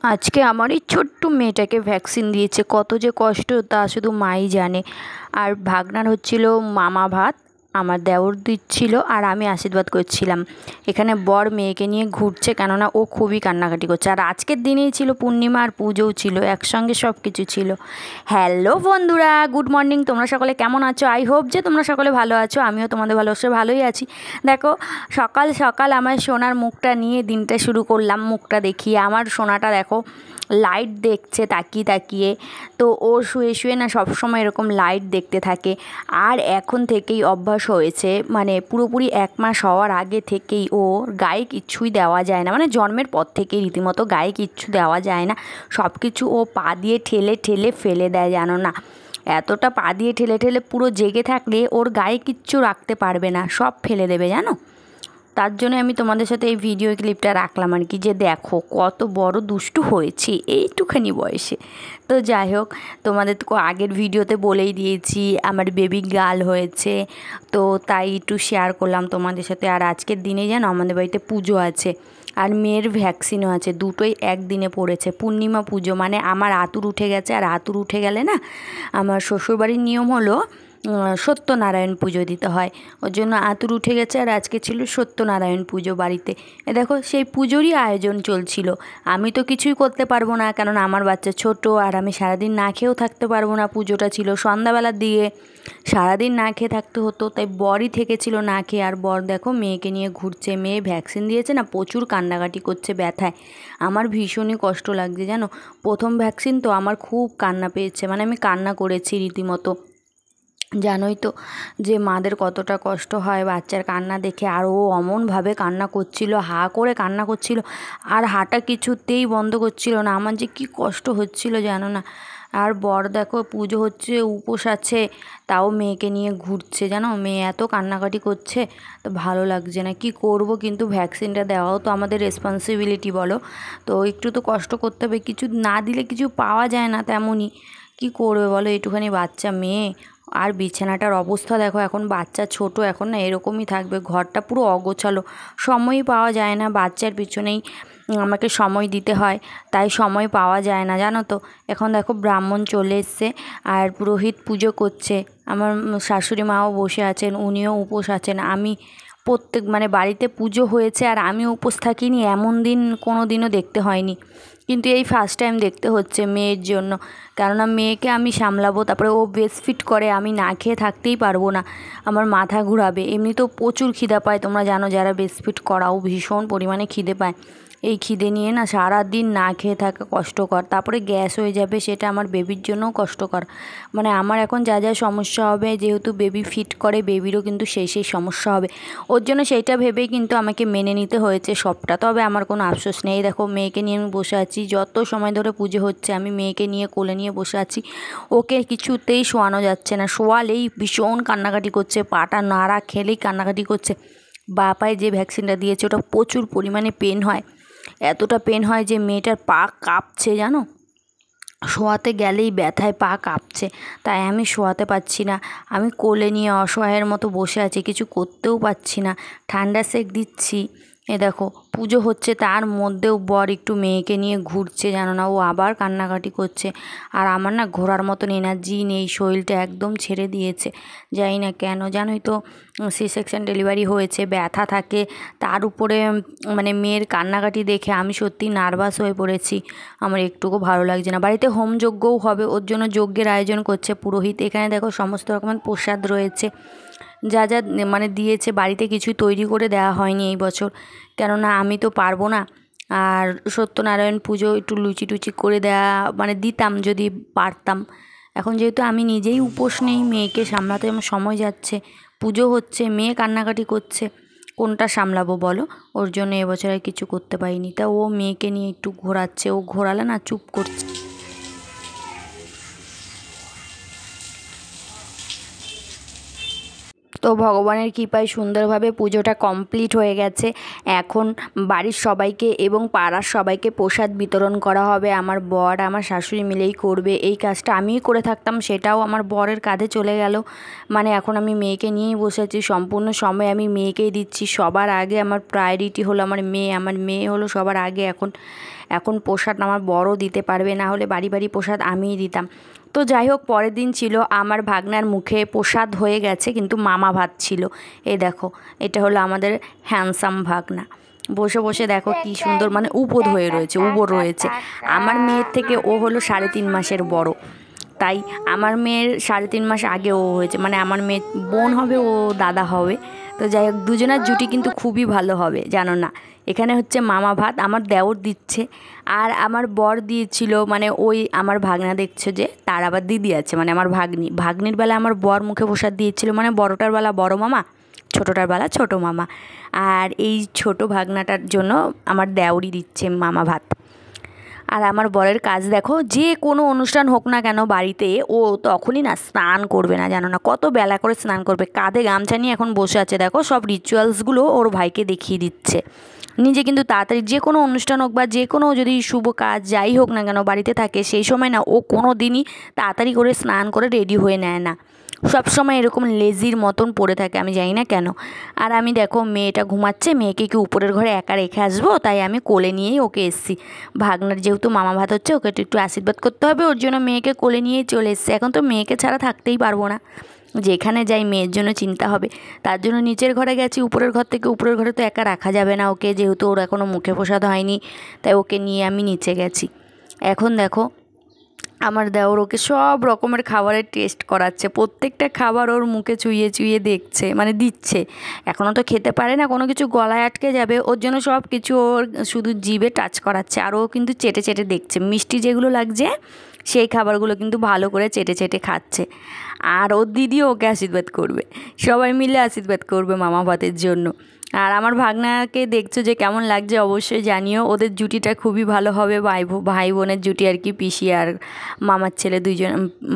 আজকে আমার এই ছোট্ট মেয়েটাকে ভ্যাকসিন দিয়েছে, কত যে কষ্ট তা শুধু মাই জানে। আর ভাগনার হচ্ছিল মামা ভাত, আমার দেওর দিচ্ছিল আর আমি আশীর্বাদ করছিলাম। এখানে বর মেয়েকে নিয়ে ঘুরছে, কেননা ও খুবই কান্নাকাটি করছে। আর আজকের দিনেই ছিল পূর্ণিমা আর পুজোও ছিল, একসঙ্গে সব কিছু ছিল। হ্যালো বন্ধুরা, গুড মর্নিং। তোমরা সকলে কেমন আছো? আই হোপ যে তোমরা সকলে ভালো আছো। আমিও তোমাদের ভালোবাসে ভালোই আছি। দেখো, সকাল সকাল আমার সোনার মুখটা নিয়ে দিনটা শুরু করলাম। মুখটা দেখিয়ে আমার সোনাটা দেখো লাইট দেখছে তাকিয়ে তাকিয়ে। তো ও শুয়ে শুয়ে না সবসময় এরকম লাইট দেখতে থাকে। আর এখন থেকেই অভ্যাস হয়েছে, মানে পুরোপুরি 1 মাস হওয়ার আগে থেকেই ওর গায়ে কিচ্ছুই দেওয়া যায় না, মানে জন্মের পর থেকেই রীতিমতো গায়ে কিচ্ছু দেওয়া যায় না। সব কিছু ও পা দিয়ে ঠেলে ঠেলে ফেলে দেয়, জানো না। এতটা পা দিয়ে ঠেলে ঠেলে পুরো জেগে থাকলে ওর গায়ে কিচ্ছু রাখতে পারবে না, সব ফেলে দেবে জানো। তার জন্য আমি তোমাদের সাথে এই ভিডিও ক্লিপটা রাখলাম আর কি, যে দেখো কত বড় দুষ্টু হয়েছে এইটুখানি বয়সে। তো যাই হোক, তোমাদের তো আগের ভিডিওতে বলেই দিয়েছি আমার বেবি গার্ল হয়েছে, তো তাই একটু শেয়ার করলাম তোমাদের সাথে। আর আজকের দিনে যেন আমাদের বাড়িতে পুজো আছে আর মেয়ের ভ্যাকসিনও আছে, দুটোই একদিনে পড়েছে। পূর্ণিমা পুজো মানে আমার আতুর উঠে গেছে, আর আতুর উঠে গেলে না আমার শ্বশুরবাড়ির নিয়ম হলো সত্যনারায়ণ পুজো দিতে হয়। ওর জন্য আতুর উঠে গেছে, আর আজকে ছিল সত্যনারায়ণ পুজো বাড়িতে। দেখো সেই পুজোরই আয়োজন চলছিল। আমি তো কিছুই করতে পারবো না, কারণ আমার বাচ্চা ছোট, আর আমি সারাদিন না খেয়েও থাকতে পারবো না। পুজোটা ছিল সন্ধ্যাবেলার দিয়ে, সারাদিন না খেয়ে থাকতে হতো, তাই বরই থেকেছিল না খেয়ে। আর বর দেখো মেয়েকে নিয়ে ঘুরছে। মেয়ে ভ্যাকসিন দিয়েছে না, প্রচুর কান্নাকাটি করছে ব্যথায়। আমার ভীষণই কষ্ট লাগছে জানো। প্রথম ভ্যাকসিন তো আমার খুব কান্না পেয়েছে, মানে আমি কান্না করেছি রীতিমতো। জানোই তো যে মাদের কতটা কষ্ট হয় বাচ্চার কান্না দেখে। আর ও অমনভাবে কান্না করছিল, হা করে কান্না করছিল, আর হাঁটা কিছুতেই বন্ধ করছিল না। আমার যে কী কষ্ট হচ্ছিল জানো না। আর বর দেখো পুজো হচ্ছে, উপোস আছে, তাও মেয়েকে নিয়ে ঘুরছে জানো। মেয়ে এত কান্নাকাটি করছে, তো ভালো লাগছে না, কি করব। কিন্তু ভ্যাকসিনটা দেওয়াও তো আমাদের রেসপন্সিবিলিটি বলো। তো একটু তো কষ্ট করতে হবে, কিছু না দিলে কিছু পাওয়া যায় না তেমনই। কি করবে বলো, একটুখানি বাচ্চা মেয়ে। আর বিছানাটার অবস্থা দেখো, এখন বাচ্চা ছোট, এখন না এরকমই থাকবে। ঘরটা পুরো অগোছালো, সময়ই পাওয়া যায় না। বাচ্চার পিছনেই আমাকে সময় দিতে হয়, তাই সময় পাওয়া যায় না জানো তো। এখন দেখো ব্রাহ্মণ চলে এসছে, আর পুরোহিত পুজো করছে। আমার শাশুড়ি মাও বসে আছেন, উনিও উপোস আছেন। আমি প্রত্যেক মানে বাড়িতে পুজো হয়েছে আর আমি উপোস থাকিনি এমন দিন কোনো দিনও দেখতে হয়নি, কিন্তু এই ফার্স্ট টাইম দেখতে হচ্ছে মেয়ের জন্য। কেননা মেয়েকে আমি সামলাবো, তারপরে ও ব্রেস্টফিড করে, আমি না খেয়ে থাকতেই পারবো না, আমার মাথা ঘুরাবে। এমনিতেও প্রচুর খিদা পায়, তোমরা জানো যারা ব্রেস্টফিড করাও ভীষণ পরিমাণে খিদে পায়। এই খিদে নিয়ে না সারাদিন না খেয়ে থাকা কষ্টকর, তারপরে গ্যাস হয়ে যাবে, সেটা আমার বেবির জন্যও কষ্টকর। মানে আমার এখন যা যা সমস্যা হবে, যেহেতু বেবি ফিট করে, বেবিরও কিন্তু সেই সেই সমস্যা হবে। ওর জন্য সেইটা ভেবেই কিন্তু আমাকে মেনে নিতে হয়েছে সবটা। তবে আমার কোনো আফসোস নেই। দেখো মেয়েকে নিয়ে আমি বসে আছি, যত সময় ধরে পুজো হচ্ছে আমি মেয়েকে নিয়ে কোলে নিয়ে বসে আছি। ওকে কিছুতেই শোয়ানো যাচ্ছে না, শোয়ালেই ভীষণ কান্নাকাটি করছে, পাটা নাড়া খেলেই কান্নাকাটি করছে। বা পায়ে যে ভ্যাকসিনটা দিয়েছে ওটা প্রচুর পরিমাণে পেন হয়, এতটা পেন হয় যে মেয়েটার পা কাঁপছে জানো। শোয়াতে গেলেই ব্যথায় পা কাঁপছে, তাই আমি শোয়াতে পারছি না। আমি কোলে নিয়ে অসহায়ের মতো বসে আছি, কিছু করতেও পারছি না। ঠান্ডা সেক দিচ্ছি। এ দেখো পুজো হচ্ছে, তার মধ্যেও বর একটু মেয়েকে নিয়ে ঘুরছে জানো না। ও আবার কান্নাকাটি করছে। আর আমার না ঘোরার মতন এনার্জি নেই, শরীরটা একদম ছেড়ে দিয়েছে। জানি না কেন, জানোই তো সি সেকশন ডেলিভারি হয়েছে, ব্যথা থাকে, তার উপরে মানে মেয়ের কান্নাকাটি দেখে আমি সত্যি নার্ভাস হয়ে পড়েছি। আমার একটুকু ভালো লাগছে না। বাড়িতে হোম যজ্ঞও হবে, ওর জন্য যজ্ঞের আয়োজন করছে পুরোহিত। এখানে দেখো সমস্ত রকমের প্রসাদ রয়েছে, যা যা মানে দিয়েছে। বাড়িতে কিছুই তৈরি করে দেওয়া হয়নি এই বছর, কেননা আমি তো পারবো না। আর সত্যনারায়ণ পুজো একটু লুচি টুচি করে দেওয়া মানে দিতাম যদি পারতাম। এখন যেহেতু আমি নিজেই উপোস নেই, মেয়েকে সামলাতে আমার সময় যাচ্ছে, পুজো হচ্ছে, মেয়ে কান্নাকাটি করছে, কোনটা সামলাবো বলো। ওর জন্য এবছর আর কিছু করতে পারিনি। তা ও মেয়েকে নিয়ে একটু ঘোরাচ্ছে, ও ঘোরালে না চুপ করছে। তো ভগবানের কৃপায় সুন্দরভাবে পুজোটা কমপ্লিট হয়ে গেছে। এখন বাড়ির সবাইকে এবং পাড়ার সবাইকে প্রসাদ বিতরণ করা হবে। আমার বর আমার শাশুড়ি মিলেই করবে এই কাজটা। আমিই করে থাকতাম, সেটাও আমার বরের কাঁধে চলে গেল। মানে এখন আমি মেয়েকে নিয়েই বসেছি, সম্পূর্ণ সময় আমি মেয়েকেই দিচ্ছি। সবার আগে আমার প্রায়োরিটি হলো আমার মেয়ে হলো সবার আগে। এখন প্রসাদ আমার বড়ও দিতে পারবে, না হলে বাড়ি বাড়ি প্রসাদ আমিই দিতাম। তো যাই হোক, পরের দিন ছিল আমার ভাগনার মুখে প্রসাদ হয়ে গেছে, কিন্তু মামা ভাত ছিল। এই দেখো, এটা হলো আমাদের হ্যান্ডসাম ভাগনা। বসে বসে দেখো কি সুন্দর, মানে উপর হয়ে রয়েছে, উবর রয়েছে। আমার মেয়ের থেকে ও হলো 3.5 মাসের বড়, তাই আমার মেয়ের 3.5 মাস আগে ও হয়েছে। মানে আমার মেয়ে বোন হবে, ও দাদা হবে। তো যাই হোক, দুজনের জুটি কিন্তু খুবই ভালো হবে, জানো না। এখানে হচ্ছে মামা ভাত আমার দেওর দিচ্ছে, আর আমার বর দিয়েছিল, মানে ওই আমার ভাগনা দেখছো যে তার আবার দিদি আছে, মানে আমার ভাগ্নির বেলা আমার বর মুখে প্রসাদ দিয়েছিল, মানে বড়টার বেলা বড় মামা, ছোটোটার বেলা ছোটো মামা। আর এই ছোট ভাগনাটার জন্য আমার দেওরই দিচ্ছে মামা ভাত। আর আমার বরের কাজ দেখো, যে কোনো অনুষ্ঠান হোক না কেন বাড়িতে, ও তখনই না স্নান করবে না, জানো না, কত বেলা করে স্নান করবে। কাঁধে গামছা নিয়ে এখন বসে আছে, দেখো সব রিচুয়ালসগুলো ওর ভাইকে দেখিয়ে দিচ্ছে। নিজে কিন্তু তাড়াতাড়ি যে কোনো অনুষ্ঠান হোক বা যে কোনো যদি শুভ কাজ যাই হোক না কেন বাড়িতে থাকে, সেই সময় না ও কোনো দিনই তাড়াতাড়ি করে স্নান করে রেডি হয়ে নেয় না। সব সময় এরকম লেজির মতন পড়ে থাকে, আমি জানি না কেন। আর আমি দেখো মেয়েটা ঘুমাচ্ছে, মেয়েকে কি উপরের ঘরে একা রেখে আসবো, তাই আমি কোলে নিয়েই ওকে এসেছি। ভাগনার যেহেতু মামা ভাত হচ্ছে, ওকে একটু আশীর্বাদ করতে হবে, ওর জন্য মেয়েকে কোলে নিয়েই চলে এসেছি। এখন তো মেয়েকে ছাড়া থাকতেই পারবো না, যেখানে যাই মেয়ের জন্য চিন্তা হবে। তার জন্য নিচের ঘরে গেছি, উপরের ঘর থেকে উপরের ঘরে তো একা রাখা যাবে না ওকে, যেহেতু ওর এখনও মুখে প্রসাদ হয়নি, তাই ওকে নিয়ে আমি নিচে গেছি। এখন দেখো আমার দেওর ওকে সব রকমের খাবারের টেস্ট করাচ্ছে, প্রত্যেকটা খাবার ওর মুখে চুইয়ে চুইয়ে দেখছে, মানে দিচ্ছে। এখনও তো খেতে পারে না, কোনো কিছু গলায় আটকে যাবে, ওর জন্য সব কিছু ওর শুধু জিভে টাচ করাচ্ছে। আর ও কিন্তু চেটে চেটে দেখছে, মিষ্টি যেগুলো লাগছে সেই খাবারগুলো কিন্তু ভালো করে চেটে চেটে খাচ্ছে। আর ওর দিদিও ওকে আশীর্বাদ করবে, সবাই মিলে আশীর্বাদ করবে মামা ভাতের জন্য। আর আমার ভাগনাকে দেখছো যে কেমন লাগছে অবশ্যই জানিও। ওদের জুটিটা খুবই ভালো হবে, ভাই বোনের জুটি আর কি, পিসি আর মামার ছেলে দুইজন,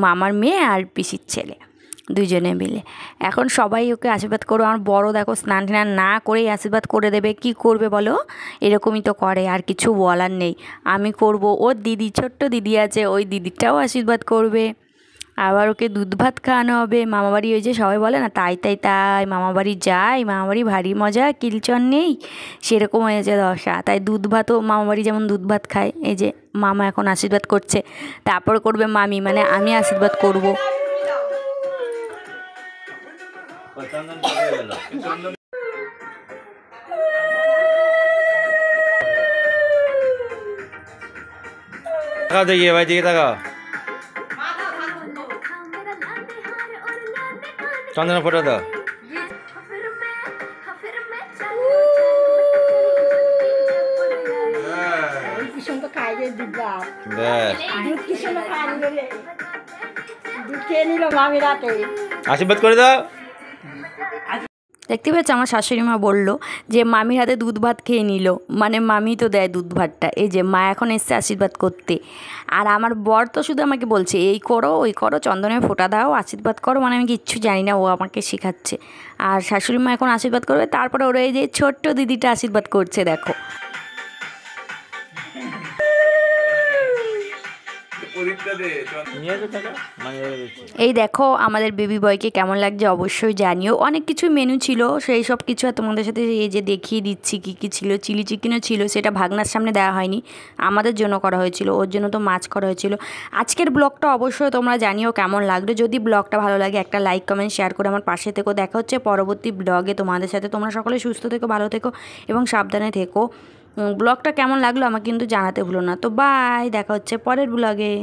মামার মেয়ে আর পিসির ছেলে দুইজনে মিলে। এখন সবাই ওকে আশীর্বাদ করো। আমার বড় দেখো স্নান টান না করেই আশীর্বাদ করে দেবে, কি করবে বলো, এরকমই তো করে, আর কিছু বলার নেই। আমি করব, ওর দিদি ছোট্ট দিদি আছে, ওই দিদিটাও আশীর্বাদ করবে। আবার ওকে দুধ ভাত খাওয়ানো হবে। মামাবাড়ি ওই যে সবাই বলে না, তাই তাই তাই মামাবাড়ি যাই, মামাবাড়ি ভারী মজা, কিলচন নেই, সেরকম হয়েছে দশা। তাই দুধ ভাতও মামাবাড়ি যেমন দুধ ভাত খায়, এই যে মামা এখন আশীর্বাদ করছে, তারপর করবে মামি, মানে আমি আশীর্বাদ করব। देखिए भाई, दिखे ताका चंदन फोटो दो। आशीर्वाद कर दाও। দেখতে পাচ্ছি আমার শাশুড়ি মা বললো যে মামির হাতে দুধ ভাত খেয়ে নিল, মানে মামি তো দেয় দুধ ভাতটা। এই যে মা এখন এসছে আশীর্বাদ করতে। আর আমার বর তো শুধু আমাকে বলছে এই করো ওই করো, চন্দনে ফোঁটা দাও, আশীর্বাদ করো, মানে আমি কিচ্ছু জানি না, ও আমাকে শেখাচ্ছে। আর শাশুড়ি মা এখন আশীর্বাদ করবে, তারপরে ওরা এই যে ছোট্ট দিদিটা আশীর্বাদ করছে দেখো। এই দেখো আমাদের বেবি বয়কে কেমন লাগছে অবশ্যই জানিও। অনেক কিছু মেনু ছিল, সেই সব কিছু আর তোমাদের সাথে এই যে দেখিয়ে দিচ্ছি কী কী ছিল। চিলি চিকেনও ছিল, সেটা ভাগনার সামনে দেওয়া হয়নি, আমাদের জন্য করা হয়েছিল, ওর জন্য তো মাছ করা হয়েছিল। আজকের ব্লগটা অবশ্যই তোমরা জানিও কেমন লাগলো। যদি ব্লগটা ভালো লাগে একটা লাইক কমেন্ট শেয়ার করে আমার পাশে থেকো। দেখা হচ্ছে পরবর্তী ব্লগে তোমাদের সাথে। তোমরা সকলে সুস্থ থেকো, ভালো থেকো এবং সাবধানে থেকো। ব্লগটা কেমন লাগলো আমাকে কিন্তু জানাতে ভুলো না। তো বাই, দেখা হচ্ছে পরের ব্লগে।